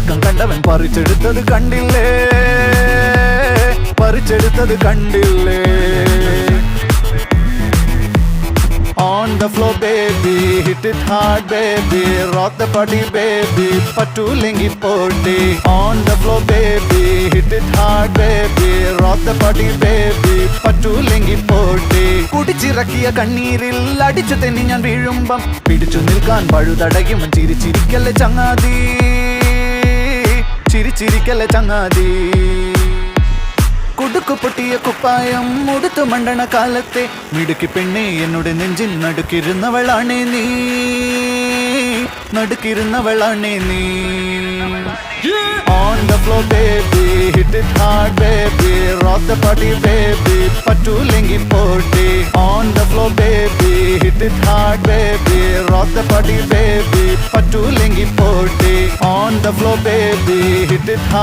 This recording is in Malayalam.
ചെറുക്കം കണ്ടവൻ പറിച്ചെടുത്തത് കണ്ടില്ലേ, പറിച്ചെടുത്തത് കണ്ടില്ലേ. On the floor baby, hit it hard baby, rock the body baby, പറ്റൂലെങ്കി പോട്ടെ. On the floor baby, hit it hard baby, rock the body baby, പറ്റൂലെങ്കി പോട്ടെ. കുടിച്ചിറക്കിയ കണ്ണീരിൽ അടിച്ചു തെന്നി ഞാൻ വീഴുമ്പം പിടിച്ചു നിൽക്കാൻ പഴുതടയും ചിരിച്ചിരിക്കല്ലേ ചങ്ങാതി, ചിരിച്ചിരിക്കല്ലേ ചങ്ങാതി. കുടുക്കു പൊട്ടിയ കുപ്പായം മുടുത്തു മണ്ടണ കാലത്തെ മിടുക്കി പെണ്ണെ എന്നോട് നെഞ്ചിൽ നടുക്കിരുന്നവളാണേ നീ, നടുക്കിരുന്നവളാണേ നീ. On the floor baby, hit it hard baby, rock the body baby, പറ്റൂലെങ്കി പോട്ടെ. On the floor baby, hit it hard baby, rock the body baby, പറ്റൂലെങ്കി പോട്ടെ. On the floor baby, hit it hard.